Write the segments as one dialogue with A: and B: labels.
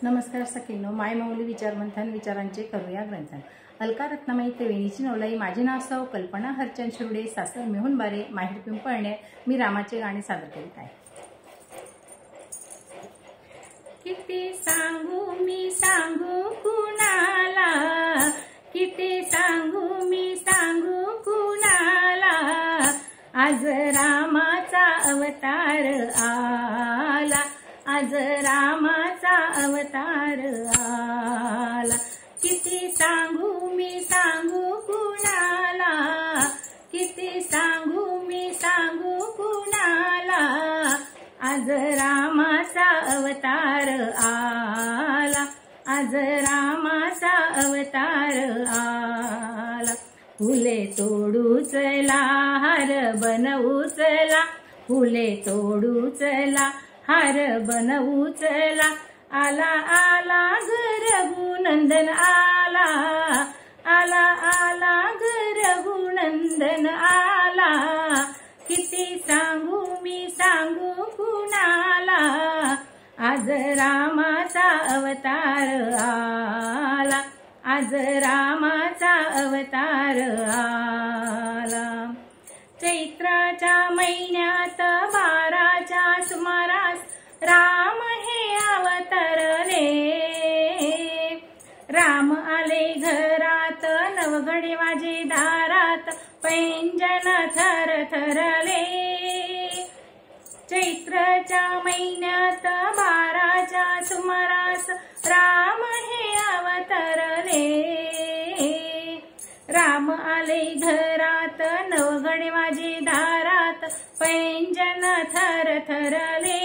A: नमस्कार सखींनो, माय माऊली विचार मंथन विचारांचे करूया ग्रंथन. अलका रत्नामाई त्रिवेणीची नवलाई. माझे नाव सौ कल्पना हरचंद शिरुडे, सासर मेहुण बारे, माहेर पिंपळणे. मी रामाचे गाणे सादर करीत आहे. किती सांगू मी सांगू कुणाला, किती सांगू मी सांगू कुणाला, आज रामाचा अवतार आला, आज रामाचा अवतार आला. किती सांगू मी सांगू कुणाला, किती सांगू मी सांगू कुणाला, आज रामाचा अवतार आला, आज रामाचा अवतार आला. फुले तोडू चला हार बनवू चला, फुले तोडू चला हार बनवू चला, आला आला ग रघुनंदन आला, आला आला ग रघुनंदन आला. किती सांगू मी सांगू कुणाला, आज रामाचा अवतार आला, आज रामाचा अवतार आला. चैत्राच्या महिन्यात 12च्या सुमारास राम हे अवतरले, राम आले घरात, नवघडे वाजे दारात, पैंजन थरथरले. चैत्राच्या महिन्यात 12च्या सुमारास राम हे अवतरले, राम आले घरात, नवघडे वाजे दारात, पैंजन थरथरले.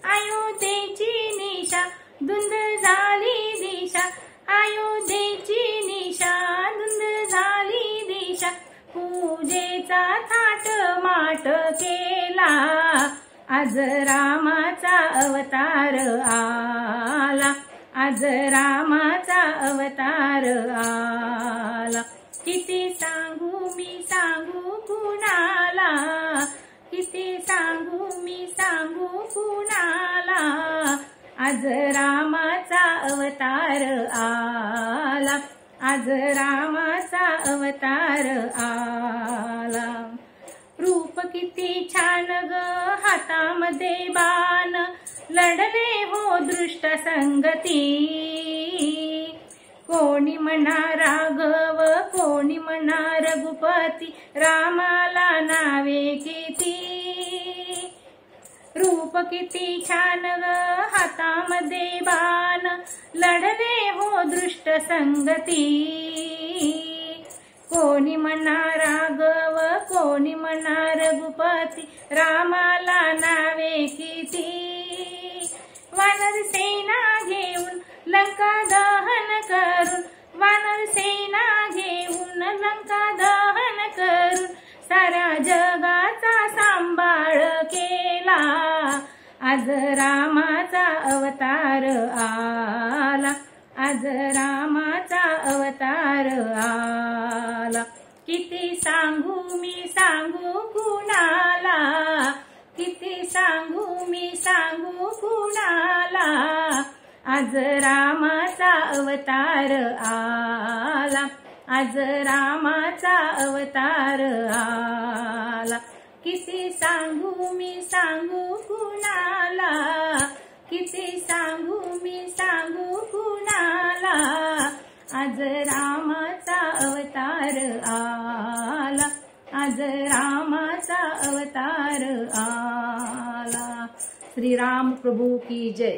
A: अयोध्येची निशा धुंद झाली दिशा, अयोध्येची निशा धुंद झाली दिशा, पूजेचा थाट माट केला, आज रामाचा अवतार आला, आज रामाचा अवतार आला. किती सांगू मी सांगू कुणाला, किती सांगू मी सांगू कुणाला, आज रामाचा अवतार आला, आज रामाचा अवतार आला. रूप किती छान ग हातामध्ये बाण, लढले हो दृष्ट संगती, कोणी म्हणा राघव कोणी म्हणा रघुपती, रामाला नावे किती. रूप किती छान ग हातामध्ये बाण, लढले हो दृष्ट संगती, कोणी म्हणा राघव कोणी म्हणा रघुपती, रामाला नावे किती. वानर सेना घेऊन लंका दहन करून, वानर सेना घेऊन लंका दहन करून, साऱ्या जगाचा सांभाळ केला, आज रामाचा अवतार आला, आज रामाचा अवतार आला. किती सांगू मी सांगू कुणाला, किती सांगू मी सांगू कुणाला, आज रामाचा अवतार आला, आज रामाचा अवतार आला. किती सांगू मी सांगू कुणाला, किती सांगू मी सांगू कुणाला, आज रामाचा अवतार आला, आज रामाचा अवतार आला. श्री राम प्रभु की जय.